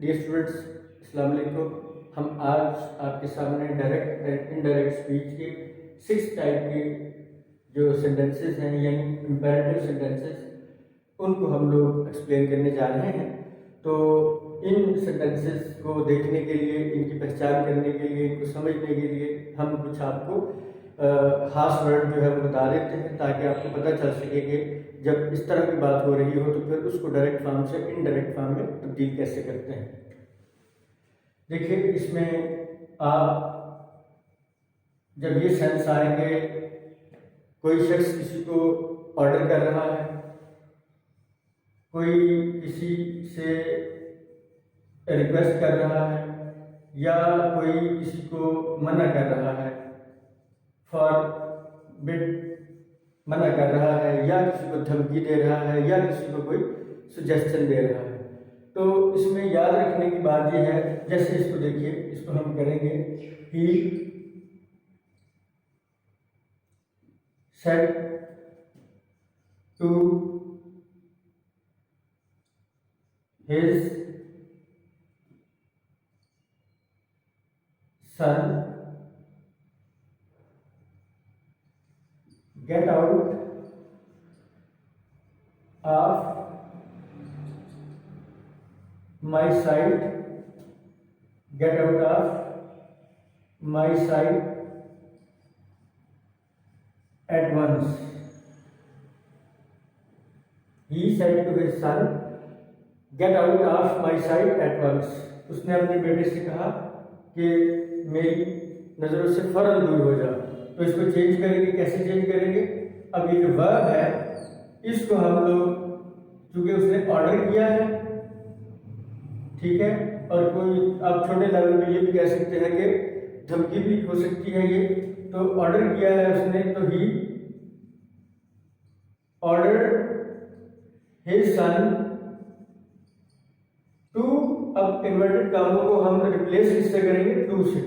Dear students, अस्सलाम वालेकुम। हम आज आपके सामने डायरेक्ट एंड इनडायरेक्ट स्पीच के 6 टाइप के जो सेंटेंसेस हैं यानी इंपेरेटिव सेंटेंसेस, उनको हम लोग एक्सप्लेन करने जा रहे हैं। तो इन सेंटेंसेस को देखने के लिए, इनकी पहचान करने के लिए, इनको समझने के लिए हम कुछ आपको खास वर्ड जो है वो बता देते हैं, ताकि आपको पता चल सके कि जब इस तरह की बात हो रही हो तो फिर उसको डायरेक्ट फॉर्म से इनडायरेक्ट फॉर्म में तब्दील कैसे करते हैं। देखिए, इसमें आप जब ये सेंस आएंगे, कोई शख्स किसी को ऑर्डर कर रहा है, कोई किसी से रिक्वेस्ट कर रहा है, या कोई किसी को मना कर रहा है, फॉरबिड मना कर रहा है, या किसी को धमकी दे रहा है, या किसी को कोई सजेशन दे रहा है। तो इसमें याद रखने की बात यह है, जैसे इसको देखिए, इसको हम करेंगे he said to his son get out of my sight, get out of my sight at once. He said to his son, get out of my sight at once. उसने अपने बेटे से कहा कि मेरी नजरों से फौरन दूर हो जाओ। तो इसको चेंज करेंगे, कैसे चेंज करेंगे? अब ये जो वर्ब है, इसको हम लोग, चूंकि उसने ऑर्डर किया है, ठीक है, और कोई आप छोटे लेवल पे ये भी कह सकते हैं कि धमकी भी हो सकती है ये। तो ऑर्डर किया है उसने, तो he order his son to, अब इन्वर्टेड कामों को हम रिप्लेस किससे करेंगे? टू से।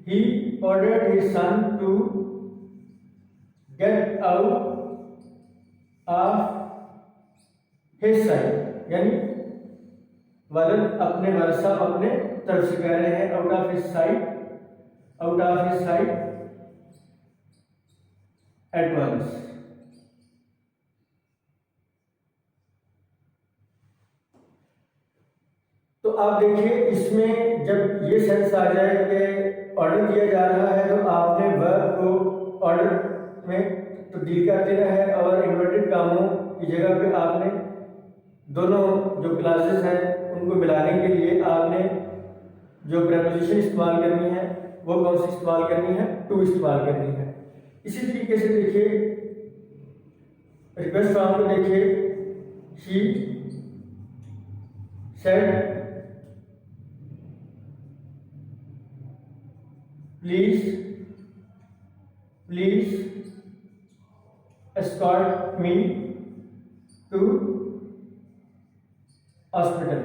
He ordered his son to get out of his sight, यानी वालिद अपने वालिद अपने तरफ से कह रहे हैं out of his sight, out of his sight at once. तो आप देखिए, इसमें जब ये सेंस आ जाए कि ऑर्डर किया जा रहा है, तो आपने वर्ब को ऑर्डर में तब्दील कर देना है, और इन्वर्टेड कामों की जगह पे आपने दोनों जो क्लासेस हैं उनको मिलाने के लिए आपने जो प्रेपोजिशन इस्तेमाल करनी है वो कौन सी इस्तेमाल करनी है? टू इस्तेमाल करनी है। इसी तरीके से देखिए, रिक्वेस्ट फॉर्म को देखिए, she said please escort me to hospital.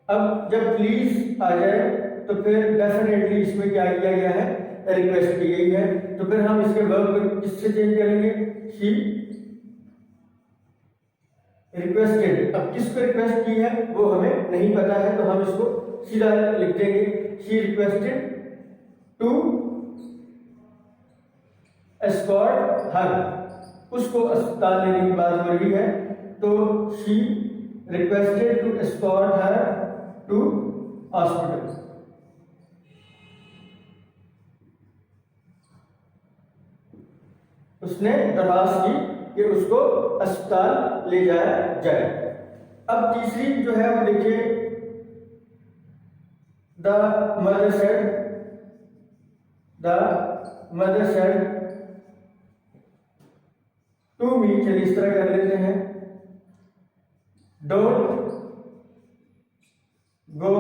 अब जब प्लीज आ जाए तो फिर डेफिनेटली इसमें क्या किया गया है? रिक्वेस्ट की गई है। तो फिर हम इसके वर्ब को किससे चेंज करेंगे? She requested. अब किसको रिक्वेस्ट की है वो हमें नहीं पता है, तो हम इसको सीधा लिख देंगे, she requested to escort her. उसको अस्पताल लेने की बात हो रही है, तो she requested to escort her to hospital. उसने दरख्वास्त की कि उसको अस्पताल ले जाया जाए। अब तीसरी जो है वो देखिए, the mother said to me. चलिए इस तरह कर लेते हैं, don't go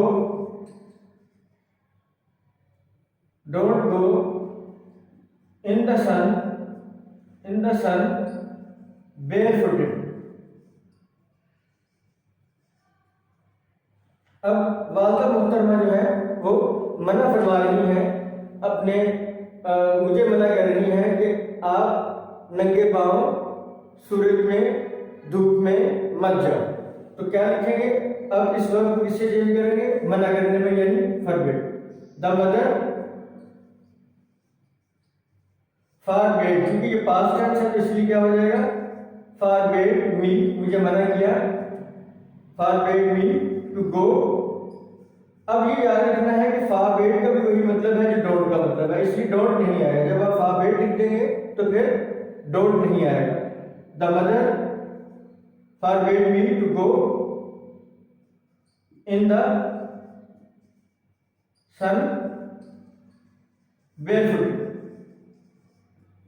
in the sun barefooted। अब वालिदा मोहतरमा जो है वो मना फरमा रही हैं, अपने मुझे मना कर रही हैं कि आप नंगे पांव सूरज में धूप में मत जाओ। तो क्या लिखेंगे, अब इस वर्ब को किससे चेंज करेंगे, मना करने में, यानी फॉरबिड। द मदर फॉरबिड, क्योंकि ये पास्ट टेंस है तो इसलिए क्या हो जाएगा, फॉरबिड मी, मुझे मना किया, फॉरबिड मी टू गो। अब ये याद रखना है कि फॉरबिड का भी वही मतलब है जो डोंट का मतलब है, इसलिए डोंट नहीं आएगा। जब आप फॉरबिड लिख देंगे तो फिर डोंट नहीं आएगा। The mother forbid me to go in the sun barefoot,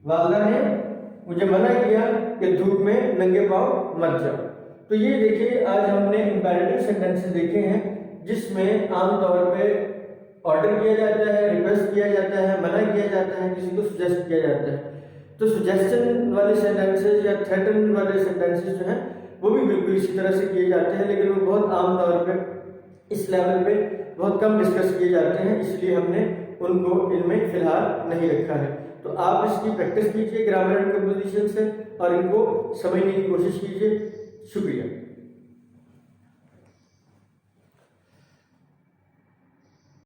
वालदा ने मुझे मना किया कि धूप में नंगे पांव मत जाओ। तो ये देखिए, आज हमने इंपेरेटिव सेंटेंसेस देखे हैं जिसमें आमतौर पे ऑर्डर किया जाता है, रिक्वेस्ट किया जाता है, मना किया जाता है, किसी को सुजेस्ट किया जाता है। तो सुजेस्शन वाले सेंटेंसेस या थ्रेटन वाले सेंटेंसेस जो हैं वो भी बिल्कुल इसी तरह से किए जाते हैं, लेकिन वो बहुत आम तौर पे इस लेवल पे बहुत कम डिस्कस किए जाते हैं, इसलिए हमने उनको इनमें फिलहाल नहीं रखा है। तो आप इसकी प्रैक्टिस कीजिए ग्रामर एंड कंपोजिशन से और इनको समझने की कोशिश कीजिए।